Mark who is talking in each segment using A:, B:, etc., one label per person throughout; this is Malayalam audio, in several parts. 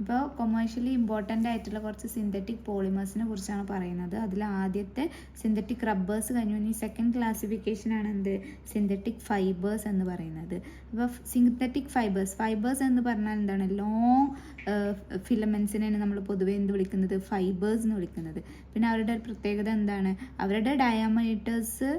A: ഇപ്പോൾ കൊമേഴ്ഷ്യലി ഇമ്പോർട്ടൻ്റ് ആയിട്ടുള്ള കുറച്ച് സിന്തറ്റിക് പോളിമേഴ്സിനെ കുറിച്ചാണ് പറയുന്നത്. അതിൽ ആദ്യത്തെ സിന്തറ്റിക് റബ്ബേഴ്സ് കഴിഞ്ഞു. ഇനി സെക്കൻഡ് ക്ലാസിഫിക്കേഷനാണ് എന്ത്, സിന്തറ്റിക് ഫൈബേഴ്സ് എന്ന് പറയുന്നത്. അപ്പോൾ സിന്തറ്റിക് ഫൈബേഴ്സ് എന്ന് പറഞ്ഞാൽ എന്താണ്, ലോങ് ഫിലമെൻസിനെയാണ് നമ്മൾ പൊതുവെ എന്ത് വിളിക്കുന്നത്, ഫൈബേഴ്സ് എന്ന് വിളിക്കുന്നത്. പിന്നെ അവരുടെ ഒരു പ്രത്യേകത എന്താണ്, അവരുടെ ഡയമീറ്റേഴ്സ്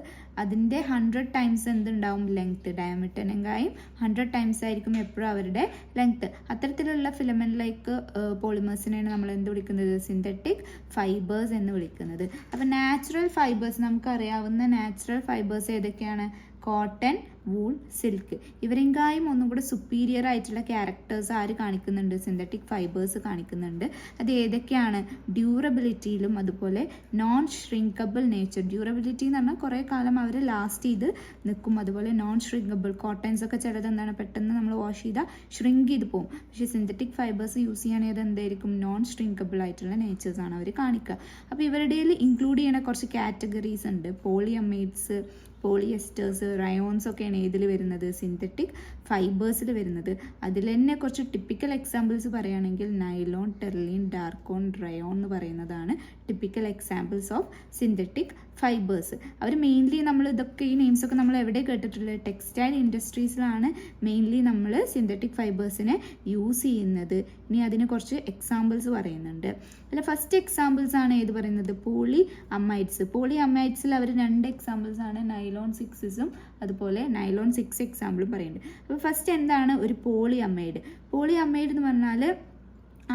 A: അതിൻ്റെ 100 ടൈംസ് എന്തുണ്ടാവും, ലെങ്ത്ത്. ഡയമീറ്ററിനെക്കാളും 100 ടൈംസ് ആയിരിക്കും എപ്പോഴും അവരുടെ ലെങ്ത്ത്. അത്തരത്തിലുള്ള ഫിലമെൻ്റ് ലൈക്ക് പോളിമേഴ്സിനെയാണ് നമ്മൾ എന്ത് വിളിക്കുന്നത്, സിന്തറ്റിക് ഫൈബേഴ്സ് എന്ന് വിളിക്കുന്നത്. അപ്പോൾ നാച്ചുറൽ ഫൈബേഴ്സ്, നമുക്കറിയാവുന്ന നാച്ചുറൽ ഫൈബേഴ്സ് ഏതൊക്കെയാണ്, കോട്ടൺ, വൂൾ, സിൽക്ക്. ഇവരെങ്കായും ഒന്നും കൂടെ സുപ്പീരിയർ ആയിട്ടുള്ള ക്യാരക്ടേഴ്സ് ആര് കാണിക്കുന്നുണ്ട്, സിന്തറ്റിക് ഫൈബേഴ്സ് കാണിക്കുന്നുണ്ട്. അത് ഏതൊക്കെയാണ്, ഡ്യൂറബിലിറ്റിയിലും അതുപോലെ നോൺ ഷ്രിങ്കബിൾ നേച്ചർ. ഡ്യൂറബിലിറ്റി എന്ന് പറഞ്ഞാൽ കുറേ കാലം അവർ ലാസ്റ്റ് ചെയ്ത് നിൽക്കും. അതുപോലെ നോൺ ഷ്രിങ്കബിൾ, കോട്ടൺസ് ഒക്കെ ചിലത് എന്താണ്, പെട്ടെന്ന് നമ്മൾ വാഷ് ചെയ്താൽ ഷ്രിങ്ക് ചെയ്ത് പോകും. പക്ഷേ സിന്തറ്റിക് ഫൈബേഴ്സ് യൂസ് ചെയ്യുകയാണെങ്കിൽ എന്തായിരിക്കും, നോൺ ഷ്രിങ്കബിൾ ആയിട്ടുള്ള നേച്ചേഴ്സാണ് അവർ കാണിക്കുക. അപ്പോൾ ഇവരുടെ ഇൻക്ലൂഡ് ചെയ്യുന്ന കുറച്ച് കാറ്റഗറീസ് ഉണ്ട്. പോളിയമൈഡ്സ്, പോളിയസ്റ്റേഴ്സ്, റയോൺസ് ഒക്കെയാണ് ഏതിൽ വരുന്നത്, സിന്തറ്റിക് ഫൈബേഴ്സിൽ വരുന്നത്. അതിൽ തന്നെ കുറച്ച് ടിപ്പിക്കൽ എക്സാമ്പിൾസ് പറയുകയാണെങ്കിൽ നൈലോൺ, ടെർലിൻ, ഡാർക്കോൺ, റയോൺ എന്ന് പറയുന്നതാണ് typical examples of synthetic fibres. അവർ മെയിൻലി നമ്മൾ ഇതൊക്കെ ഈ നെയിംസൊക്കെ നമ്മൾ എവിടെ കേട്ടിട്ടുള്ളത്, ടെക്സ്റ്റൈൽ ഇൻഡസ്ട്രീസിലാണ് മെയിൻലി നമ്മൾ സിന്തറ്റിക് ഫൈബേഴ്സിനെ യൂസ് ചെയ്യുന്നത്. ഇനി അതിന് കുറച്ച് എക്സാമ്പിൾസ് പറയുന്നുണ്ട്. അതിൽ ഫസ്റ്റ് എക്സാമ്പിൾസ് ആണ് ഏത് പറയുന്നത്, പോളി അമൈഡ്സ്. പോളി അമൈഡ്സിൽ അവർ 2 എക്സാമ്പിൾസ് ആണ്, നൈലോൺ 6ഉം അതുപോലെ നൈലോൺ 6 എക്സാമ്പിളും പറയുന്നുണ്ട്. അപ്പോൾ ഫസ്റ്റ് എന്താണ് ഒരു പോളി അമൈഡ്. പോളി അമൈഡ് എന്ന് പറഞ്ഞാൽ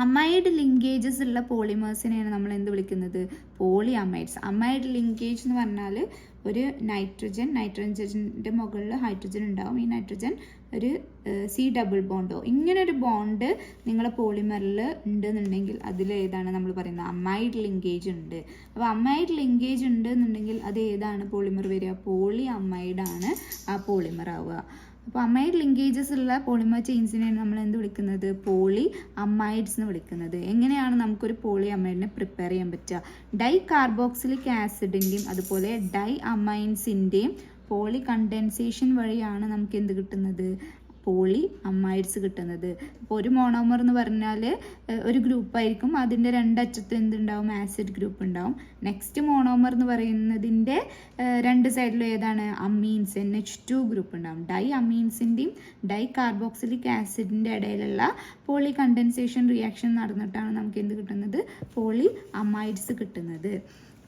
A: അമൈഡ് ലിങ്കേജസ് ഉള്ള പോളിമേഴ്സിനെയാണ് നമ്മൾ എന്ത് വിളിക്കുന്നത്, പോളി അമൈഡ്സ്. അമൈഡ് ലിങ്കേജ് എന്ന് പറഞ്ഞാൽ ഒരു നൈട്രജൻ്റെ മുകളിൽ ഹൈഡ്രജൻ ഉണ്ടാവും. ഈ നൈട്രജൻ ഒരു C ഡബിൾ ബോണ്ടോ, ഇങ്ങനെ ഒരു ബോണ്ട് നിങ്ങളെ പോളിമറിൽ ഉണ്ടെന്നുണ്ടെങ്കിൽ അതിലേതാണ് നമ്മൾ പറയുന്നത്, അമൈഡ് ലിങ്കേജ് ഉണ്ട്. അപ്പോൾ അമൈഡ് ലിങ്കേജ് ഉണ്ട് എന്നുണ്ടെങ്കിൽ അത് ഏതാണ് പോളിമർ വരിക, പോളി അമൈഡാണ് ആ പോളിമർ ആവുക. അപ്പോൾ അമൈഡ് ലിങ്കേജസ് ഉള്ള പോളിമർ ചെയിൻസിനെയാണ് നമ്മൾ എന്ത് വിളിക്കുന്നത്, പോളി അമൈഡ്സ് എന്ന് വിളിക്കുന്നത്. എങ്ങനെയാണ് നമുക്കൊരു പോളി അമൈഡിനെ പ്രിപ്പയർ ചെയ്യാൻ പറ്റുക, ഡൈ കാർബോക്സിലിക് ആസിഡിൻ്റെയും അതുപോലെ ഡൈ അമൈൻസിൻ്റെയും പോളി കണ്ടൻസേഷൻ വഴിയാണ് നമുക്ക് എന്ത് കിട്ടുന്നത്, പോളി അമൈഡ്സ് കിട്ടുന്നത്. അപ്പോൾ ഒരു മോണോമർ എന്ന് പറഞ്ഞാൽ ഒരു ഗ്രൂപ്പായിരിക്കും, അതിൻ്റെ 2 അറ്റത്ത് എന്തുണ്ടാവും, ആസിഡ് ഗ്രൂപ്പ് ഉണ്ടാവും. നെക്സ്റ്റ് മോണോമർ എന്ന് പറയുന്നതിൻ്റെ 2 സൈഡിലും ഏതാണ്, അമീൻസ്, NH2 ഗ്രൂപ്പ് ഉണ്ടാവും. ഡൈ അമീൻസിൻ്റെയും ഡൈ കാർബോക്സിലിക് ആസിഡിൻ്റെ ഇടയിലുള്ള പോളി കണ്ടൻസേഷൻ റിയാക്ഷൻ നടന്നിട്ടാണ് നമുക്ക് എന്ത് കിട്ടുന്നത്, പോളി അമൈഡ്സ് കിട്ടുന്നത്.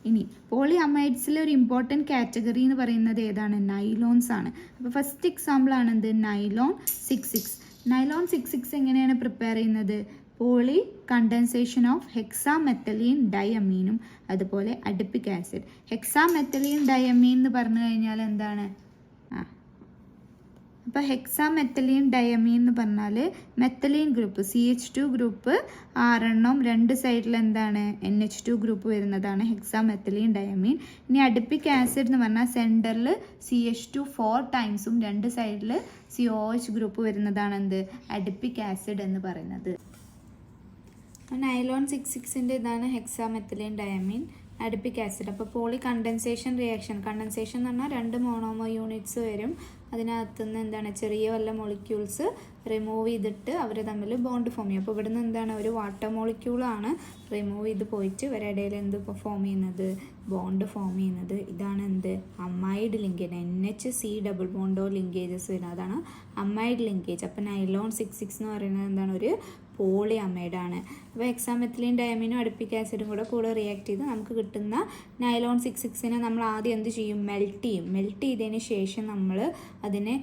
A: ഇനി പോളി അമൈഡ്സിലെ ഒരു ഇമ്പോർട്ടൻറ്റ് കാറ്റഗറി എന്ന് പറയുന്നത് ഏതാണ്, നൈലോൺസ് ആണ്. അപ്പോൾ ഫസ്റ്റ് എക്സാമ്പിൾ ആണ് എന്ത്, നൈലോൺ 6,6. നൈലോൺ 6,6 എങ്ങനെയാണ് പ്രിപ്പയർ ചെയ്യുന്നത്, പോളി കണ്ടൻസേഷൻ ഓഫ് ഹെക്സാമെത്തലീൻ ഡയമീനും അതുപോലെ അഡിപ്പിക് ആസിഡ്. ഹെക്സാമെത്തലീൻ ഡയമീൻ എന്ന് പറഞ്ഞു കഴിഞ്ഞാൽ എന്താണ്, അപ്പോൾ ഹെക്സാമെത്തലീൻ ഡയമീൻ എന്ന് പറഞ്ഞാൽ മെത്തലീൻ ഗ്രൂപ്പ്, CH2 ഗ്രൂപ്പ് 6 2 സൈഡിൽ എന്താണ്, NH2 ഗ്രൂപ്പ് വരുന്നതാണ് ഹെക്സാമെത്തലീൻ ഡയമീൻ. ഇനി അഡിപ്പിക് ആസിഡ് എന്ന് പറഞ്ഞാൽ സെൻറ്ററിൽ CH2 4 ടൈംസും 2 സൈഡിൽ COH ഗ്രൂപ്പ് വരുന്നതാണ് എന്ത്, അഡിപ്പിക് ആസിഡ് എന്ന് പറയുന്നത്. നൈലോൺ 6,6ൻ്റെ ഇതാണ് ഹെക്സാമെത്തലീൻ ഡയമീൻ, അഡിപ്പിക് ആസിഡ്. അപ്പോൾ പോളി കണ്ടൻസേഷൻ റിയാക്ഷൻ, കണ്ടൻസേഷൻ എന്ന് പറഞ്ഞാൽ 2 മോണോമർ യൂണിറ്റ്സ് വരും. അതിനകത്തുനിന്ന് എന്താണ്, ചെറിയ വല്ല മോളിക്യൂൾസ് റിമൂവ് ചെയ്തിട്ട് അവർ തമ്മിൽ ബോണ്ട് ഫോം ചെയ്യും. അപ്പോൾ ഇവിടുന്ന് എന്താണ്, ഒരു വാട്ടർ മോളിക്യൂളാണ് റിമൂവ് ചെയ്ത് പോയിട്ട് ഇവരുടെ ഇടയിൽ എന്ത് ഫോം ചെയ്യുന്നത്, ബോണ്ട് ഫോം ചെയ്യുന്നത്. ഇതാണ് എന്ത്, amide linkage. NH C double ബോണ്ടോ ലിങ്കേജസ് വരുന്നത്, അതാണ് അമൈഡ് ലിങ്കേജ്. അപ്പോൾ നൈലോൺ 6,6 എന്ന് പറയുന്നത് എന്താണ്, ഒരു പോളി അമൈഡാണ്. അപ്പോൾ ഹെക്സാമെത്തലീൻ ഡയമീനും അഡിപ്പിക് ആസിഡും കൂടെ റിയാക്ട് ചെയ്ത് നമുക്ക് കിട്ടുന്ന നൈലോൺ 6,6നെ നമ്മൾ ആദ്യം എന്ത് ചെയ്യും, മെൽറ്റ് ചെയ്യും. മെൽറ്റ് ചെയ്തതിന് ശേഷം നമ്മൾ അതിനെ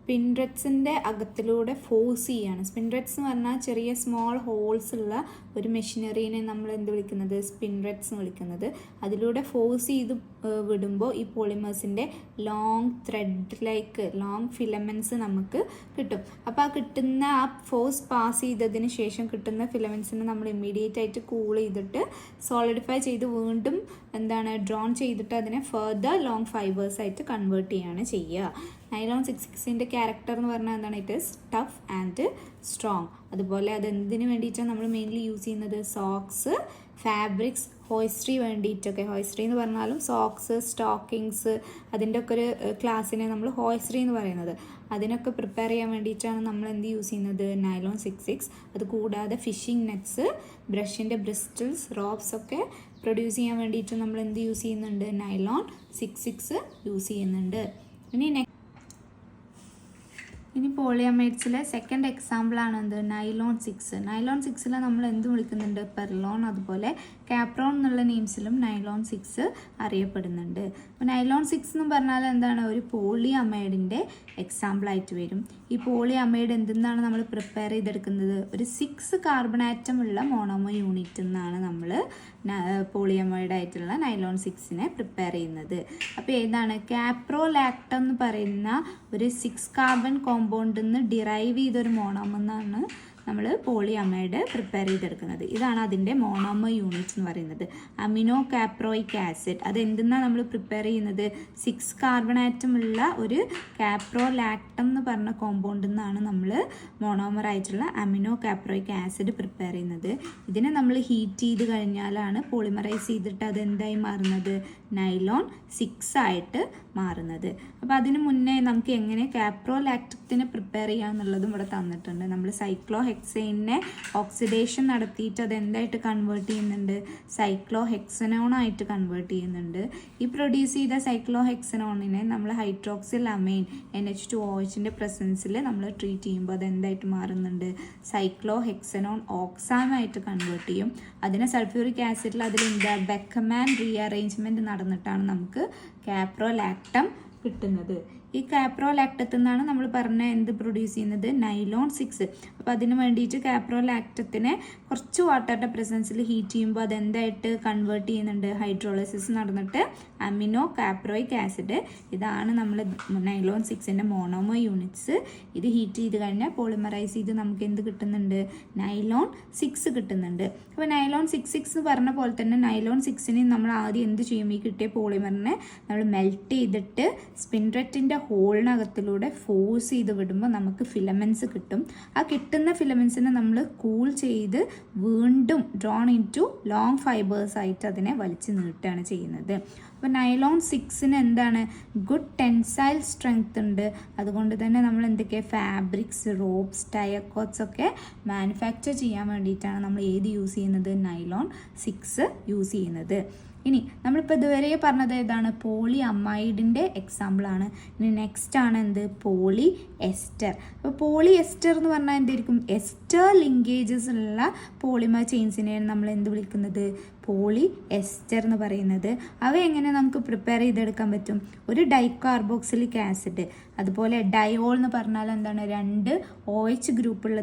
A: സ്പിൻഡ്രറ്റ്സിൻ്റെ അകത്തിലൂടെ ഫോഴ്സ് ചെയ്യാണ്. സ്പിൻഡ്രറ്റ്സ് എന്ന് പറഞ്ഞാൽ ചെറിയ സ്മോൾ ഹോൾസ് ഉള്ള ഒരു മെഷീനറീനെ നമ്മൾ എന്ത് വിളിക്കുന്നത്, സ്പിൻഡ്രറ്റ്സ് എന്ന് വിളിക്കുന്നത്. അതിലൂടെ ഫോഴ്സ് ചെയ്ത് വിടുമ്പോൾ ഈ പോളിമേഴ്സിൻ്റെ long thread like long filaments നമുക്ക് കിട്ടും. അപ്പോൾ ആ കിട്ടുന്ന ആ ഫോഴ്സ് പാസ് ചെയ്തതിന് ശേഷം കിട്ടുന്ന ഫിലമെൻറ്റ്സിനെ നമ്മൾ ഇമ്മീഡിയറ്റ് ആയിട്ട് കൂൾ ചെയ്തിട്ട് സോളിഡിഫൈ ചെയ്ത് വീണ്ടും എന്താണ്, ഡ്രോൺ ചെയ്തിട്ട് അതിനെ ഫർദർ ലോങ് ഫൈബേഴ്സായിട്ട് കൺവേർട്ട് ചെയ്യുകയാണ് ചെയ്യുക. നൈലോൺ 66ൻ്റെ ക്യാരക്ടർ എന്ന് പറഞ്ഞാൽ എന്താണ്? It is tough and strong. അതുപോലെ അത് എന്തിനു വേണ്ടിയിട്ടാണ് നമ്മൾ മെയിൻലി യൂസ് ചെയ്യുന്നത്? സോക്സ്, ഫാബ്രിക്സ്, ഹോയ്സ്ട്രി വേണ്ടിയിട്ടൊക്കെ. ഹോയ്സ്ട്രി എന്ന് പറഞ്ഞാലും സോക്സ്, സ്റ്റോക്കിങ്സ്, അതിൻ്റെ ഒക്കെ ഒരു ക്ലാസ്സിനെ നമ്മൾ ഹോയ്സ്ട്രി എന്ന് പറയുന്നത്. അതിനൊക്കെ പ്രിപ്പയർ ചെയ്യാൻ വേണ്ടിയിട്ടാണ് നമ്മൾ എന്ത് യൂസ് ചെയ്യുന്നത്? നൈലോൺ 66. അത് കൂടാതെ ഫിഷിംഗ് നെറ്റ്സ്, ബ്രഷിൻ്റെ ബ്രിസ്റ്റൽസ്, റോപ്സ് ഒക്കെ പ്രൊഡ്യൂസ് ചെയ്യാൻ വേണ്ടിയിട്ട് നമ്മൾ എന്ത് യൂസ് ചെയ്യുന്നുണ്ട്? നൈലോൺ 66 യൂസ് ചെയ്യുന്നുണ്ട്. ഇനി പോളിയമൈഡ്സിലെ സെക്കൻഡ് എക്സാമ്പിളാണ് എന്ത്? നൈലോൺ 6. നൈലോൺ 6ൽ നമ്മൾ എന്ത് വിളിക്കുന്നുണ്ട്? പെർലോൺ, അതുപോലെ കാപ്രോൺ എന്നുള്ള നെയിംസിലും നൈലോൺ 6 അറിയപ്പെടുന്നുണ്ട്. അപ്പോൾ നൈലോൺ 6 എന്ന് പറഞ്ഞാൽ എന്താണ്? ഒരു പോളിയമൈഡിൻ്റെ എക്സാമ്പിളായിട്ട് വരും. ഈ പോളിയമൈഡ് എന്തെന്നാണ് നമ്മൾ പ്രിപ്പയർ ചെയ്തെടുക്കുന്നത്? ഒരു 6 കാർബൺ ആറ്റം ഉള്ള മോണോമർ യൂണിറ്റ് നിന്നാണ് നമ്മൾ പോളിയമൈഡായിട്ടുള്ള നൈലോൺ 6നെ പ്രിപ്പയർ ചെയ്യുന്നത്. അപ്പോൾ ഏതാണ്? കാപ്രോലാക്ടം എന്ന് പറയുന്ന ഒരു 6 കാർബൺ കോമ്പൗണ്ടിൽ നിന്ന് ഡിറൈവ് ചെയ്തൊരു മോണോമർ എന്നാണ് നമ്മൾ പോളിയമൈഡ് പ്രിപ്പയർ ചെയ്തെടുക്കുന്നത്. ഇതാണ് അതിൻ്റെ മോണോമർ യൂണിറ്റ് എന്ന് പറയുന്നത്. അമിനോ കാപ്രോയിക് ആസിഡ് അത് എന്തെന്നാണ് നമ്മൾ പ്രിപ്പയർ ചെയ്യുന്നത്? 6 കാർബൺ ആറ്റം ഉള്ള ഒരു കാപ്രോലാക്ടം എന്ന് പറഞ്ഞ കോമ്പൗണ്ടിൽ നിന്നാണ് നമ്മൾ മോണോമർ ആയിട്ടുള്ള അമിനോ കാപ്രോയിക് ആസിഡ് പ്രിപ്പയർ ചെയ്യുന്നത്. ഇതിനെ നമ്മൾ ഹീറ്റ് ചെയ്ത് കഴിഞ്ഞാലാണ് പോളിമറൈസ് ചെയ്തിട്ട് അത് എന്തായി മാറുന്നത്? നൈലോൺ 6 ആയിട്ട് മാറുന്നത്. അപ്പോൾ അതിന് മുന്നേ നമുക്ക് എങ്ങനെ കാപ്രോലാക്ടത്തിനെ പ്രിപ്പയർ ചെയ്യാമെന്നുള്ളതും ഇവിടെ തന്നിട്ടുണ്ട്. നമ്മൾ സൈക്ലോഹെക്സൈനെ ഓക്സിഡേഷൻ നടത്തിയിട്ട് അത് എന്തായിട്ട് കൺവേർട്ട് ചെയ്യുന്നുണ്ട്? സൈക്ലോഹെക്സനോണായിട്ട് കൺവേർട്ട് ചെയ്യുന്നുണ്ട്. ഈ പ്രൊഡ്യൂസ് ചെയ്ത സൈക്ലോഹെക്സനോണിനെ നമ്മൾ ഹൈഡ്രോക്സിൽ അമൈൻ NH2OHൻ്റെ പ്രസൻസിൽ നമ്മൾ ട്രീറ്റ് ചെയ്യുമ്പോൾ അത് എന്തായിട്ട് മാറുന്നുണ്ട്? സൈക്ലോഹെക്സനോൺ ഓക്സാമായിട്ട് കൺവേർട്ട് ചെയ്യും. അതിനെ സൾഫ്യൂറിക് ആസിഡിൽ അതിലെന്താ? ബെക്കമാൻ റീഅറേഞ്ച്മെൻറ്റ് നടന്നിട്ടാണ് നമുക്ക് കാപ്രോലാക്ടം കിട്ടുന്നത്. ഈ കാപ്രോലാക്ടത്തിൽ നിന്നാണ് നമ്മൾ പറഞ്ഞ എന്ത് പ്രൊഡ്യൂസ് ചെയ്യുന്നത്? നൈലോൺ 6. അപ്പോൾ അതിന് വേണ്ടിയിട്ട് കാപ്രോലാക്ടത്തിനെ കുറച്ച് വാട്ടറുടെ പ്രസൻസിൽ ഹീറ്റ് ചെയ്യുമ്പോൾ അതെന്തായിട്ട് കൺവേർട്ട് ചെയ്യുന്നുണ്ട്? ഹൈഡ്രോളിസിസ് നടന്നിട്ട് അമിനോ കാപ്രോയിക് ആസിഡ്. ഇതാണ് നമ്മൾ നൈലോൺ 6ൻ്റെ മോണോമർ യൂണിറ്റ്സ്. ഇത് ഹീറ്റ് ചെയ്ത് കഴിഞ്ഞാൽ പോളിമറൈസ് ചെയ്ത് നമുക്ക് എന്ത് കിട്ടുന്നുണ്ട്? നൈലോൺ 6 കിട്ടുന്നുണ്ട്. അപ്പോൾ നൈലോൺ 66 എന്ന് പറഞ്ഞ പോലെ തന്നെ നൈലോൺ 6നെ നമ്മൾ ആദ്യം എന്ത് ചെയ്യും? ഈ കിട്ടിയ പോളിമറിനെ നമ്മൾ മെൽറ്റ് ചെയ്തിട്ട് സ്പിൻഡ്രറ്റിൻ്റെ ഹോളിനകത്തിലൂടെ ഫോഴ്സ് ചെയ്ത് വിടുമ്പോൾ നമുക്ക് ഫിലമെൻറ്റ്സ് കിട്ടും. ആ കിട്ടുന്ന ഫിലമെൻറ്റ്സിനെ നമ്മൾ കൂൾ ചെയ്ത് വീണ്ടും drawn into long fibres ആയിട്ട് അതിനെ വലിച്ചു നീട്ടുകയാണ് ചെയ്യുന്നത്. അപ്പോൾ നൈലോൺ 6ന് എന്താണ്? ഗുഡ് ടെൻസൈൽ സ്ട്രെങ്ത് ഉണ്ട്. അതുകൊണ്ട് തന്നെ നമ്മൾ എന്തൊക്കെ ഫാബ്രിക്സ്, റോപ്സ്, ടയർകോട്ട്സ് ഒക്കെ മാനുഫാക്ചർ ചെയ്യാൻ വേണ്ടിയിട്ടാണ് നമ്മൾ ഏത് യൂസ് ചെയ്യുന്നത്? നൈലോൺ 6 യൂസ് ചെയ്യുന്നത്. ഇനി നമ്മളിപ്പോൾ ഇതുവരെ പറഞ്ഞത് ഏതാണ്? പോളി അമൈഡിൻ്റെ എക്സാമ്പിളാണ്. ഇനി നെക്സ്റ്റ് ആണ് എന്ത്? Polyester. അപ്പോൾ പോളി എസ്റ്റർ എന്ന് പറഞ്ഞാൽ എന്തായിരിക്കും? എസ്റ്റർ ലിങ്കേജസ് ഉള്ള പോളിമർ ചെയിൻസിനെയാണ് നമ്മൾ എന്ത് വിളിക്കുന്നത്? പോളി എസ്റ്റർ എന്ന് പറയുന്നത്. അവ എങ്ങനെ നമുക്ക് പ്രിപ്പയർ ചെയ്തെടുക്കാൻ പറ്റും? ഒരു ഡൈകാർബോക്സിലിക് ആസിഡ്, അതുപോലെ ഡയോൾ എന്ന് പറഞ്ഞാൽ എന്താണ്? 2 OH ഗ്രൂപ്പുള്ള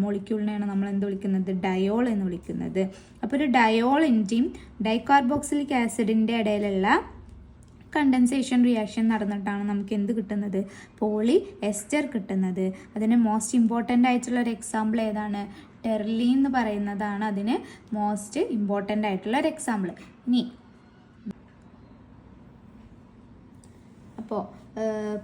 A: മോളിക്യൂളിനെയാണ് നമ്മൾ എന്ത് വിളിക്കുന്നത്? ഡയോൾ എന്ന് വിളിക്കുന്നത്. അപ്പോൾ ഒരു ഡയോളിൻ്റെയും ഡൈകാർബോക്സിലിക് ആസിഡിൻ്റെ ഇടയിലുള്ള കണ്ടൻസേഷൻ റിയാക്ഷൻ നടന്നിട്ടാണ് നമുക്ക് എന്ത് കിട്ടുന്നത്? പോളി എസ്റ്റർ കിട്ടുന്നത്. അതിന് മോസ്റ്റ് ഇമ്പോർട്ടൻ്റ് ആയിട്ടുള്ള ഒരു എക്സാമ്പിൾ ഏതാണ്? ടെർലീൻ എന്ന് പറയുന്നതാണ് അതിന് മോസ്റ്റ് ഇമ്പോർട്ടൻ്റ് ആയിട്ടുള്ള ഒരു എക്സാമ്പിൾ. ഇനി അപ്പോൾ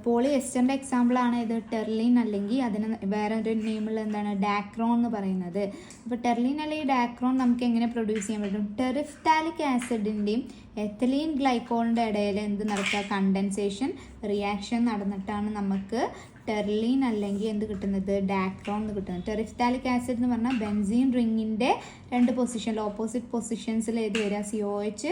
A: പോളി എസ്റ്ററിൻ്റെ എക്സാമ്പിളാണ് ഇത് ടെർലീൻ, അല്ലെങ്കിൽ അതിന് വേറെ ഒരു നെയിമുള്ള എന്താണ്? ഡാക്രോൺ എന്ന് പറയുന്നത്. അപ്പോൾ ടെർലീൻ അല്ലെങ്കിൽ ഡാക്രോൺ നമുക്ക് എങ്ങനെ പ്രൊഡ്യൂസ് ചെയ്യാൻ പറ്റും? ടെറിഫ്താലിക് ആസിഡിൻ്റെയും എത്തലീൻ ഗ്ലൈക്കോളിൻ്റെ ഇടയിൽ എന്ത് നടക്കുക? കണ്ടൻസേഷൻ റിയാക്ഷൻ നടന്നിട്ടാണ് നമുക്ക് ടെർലീൻ അല്ലെങ്കിൽ എന്ത് കിട്ടുന്നത്? ഡാക്രോൺ എന്ന് കിട്ടുന്നത്. ടെറിഫ്താലിക് ആസിഡ് എന്ന് പറഞ്ഞാൽ ബെൻസീൻ റിങ്ങിൻ്റെ 2 പൊസിഷനിൽ ഓപ്പോസിറ്റ് പൊസിഷൻസിൽ ഏത് വരിക? COH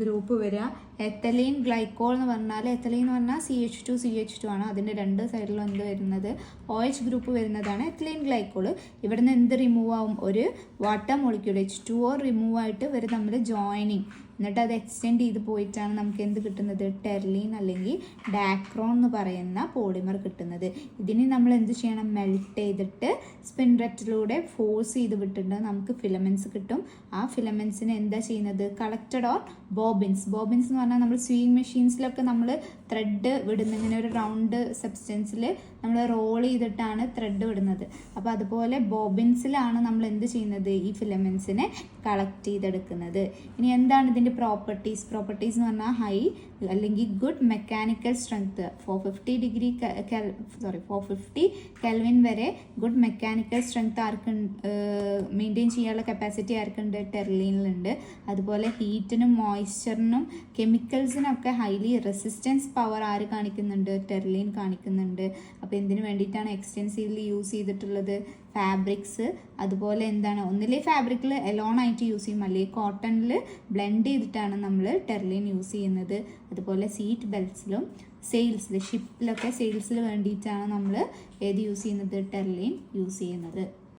A: ഗ്രൂപ്പ് വരിക. എത്തലീൻ ഗ്ലൈക്കോൾ എന്ന് പറഞ്ഞാൽ എത്തലീൻ എന്ന് പറഞ്ഞാൽ CH2 ആണ്. അതിൻ്റെ 2 സൈഡിലും എന്ത് വരുന്നത്? OH ഗ്രൂപ്പ് വരുന്നതാണ് എത്തലീൻ ഗ്ലൈക്കോൾ. ഇവിടുന്ന് എന്ത് റിമൂവ് ആവും? ഒരു വാട്ടർ മോളിക്യൂൾ H2O റിമൂവ് ആയിട്ട് ഇവർ തമ്മിൽ ജോയിനിങ്, എന്നിട്ട് അത് എക്സ്റ്റെൻഡ് ചെയ്ത് പോയിട്ടാണ് നമുക്ക് എന്ത് കിട്ടുന്നത്? ടെർലീൻ അല്ലെങ്കിൽ ഡാക്രോൺ എന്ന് പറയുന്ന പോളിമർ കിട്ടുന്നത്. ഇതിന് നമ്മൾ എന്ത് ചെയ്യണം? മെൽറ്റ് ചെയ്തിട്ട് സ്പിൻഡ്രറ്റിലൂടെ ഫോഴ്സ് ചെയ്ത് വിട്ടിട്ട് നമുക്ക് ഫിലമെൻറ്റ്സ് കിട്ടും. ആ ഫിലമെൻറ്റ്സിന് എന്താ ചെയ്യുന്നത്? Collected on ബോബിൻസ്. ബോബിൻസ് എന്ന് പറഞ്ഞാൽ നമ്മൾ സ്വീയിങ് മെഷീൻസിലൊക്കെ നമ്മൾ ത്രെഡ് വിടുന്ന, ഇങ്ങനെ ഒരു റൗണ്ട് സബ്സ്റ്റൻസിൽ നമ്മൾ റോൾ ചെയ്തിട്ടാണ് ത്രെഡ് വിടുന്നത്. അപ്പോൾ അതുപോലെ ബോബിൻസിലാണ് നമ്മൾ എന്ത് ചെയ്യുന്നത്? ഈ ഫിലമെൻറ്റ്സിനെ കളക്ട് ചെയ്തെടുക്കുന്നത്. ഇനി എന്താണ് ഇതിൻ്റെ പ്രോപ്പർട്ടീസ് എന്ന് പറഞ്ഞാൽ ഹൈ അല്ലെങ്കിൽ ഗുഡ് മെക്കാനിക്കൽ സ്ട്രെങ്ത് 450 കെൽവിൻ വരെ ഗുഡ് മെക്കാനിക്കൽ സ്ട്രെങ്ത് മെയിൻറ്റെയിൻ ചെയ്യാനുള്ള കപ്പാസിറ്റി ആർക്കുണ്ട്? ടെർലീനിലുണ്ട്. അതുപോലെ ഹീറ്റിനും മോയ്സ്ചറിനും കെമിക്കൽസിനൊക്കെ ഹൈലി റെസിസ്റ്റൻസ് പവർ ആര് കാണിക്കുന്നുണ്ട്? ടെർലീൻ കാണിക്കുന്നുണ്ട്. അപ്പോൾ എന്തിനു വേണ്ടിയിട്ടാണ് എക്സ്റ്റെൻസീവ്ലി യൂസ് ചെയ്തിട്ടുള്ളത്? ഫാബ്രിക്സ്, അതുപോലെ എന്താണ്, ഒന്നിലെ ഫാബ്രിക്കിൽ എലോൺ ആയിട്ട് യൂസ് ചെയ്യും, അല്ലെങ്കിൽ കോട്ടണിൽ ബ്ലെൻഡ് ചെയ്തിട്ടാണ് നമ്മൾ ടെർലിൻ യൂസ് ചെയ്യുന്നത്. അതുപോലെ സീറ്റ് ബെൽറ്റ്സിലും സെയിൽസിൽ, ഷിപ്പിലൊക്കെ സെയിൽസിൽ വേണ്ടിയിട്ടാണ് നമ്മൾ ഏത് യൂസ് ചെയ്യുന്നത്? ടെർലിൻ യൂസ് ചെയ്യുന്നത്.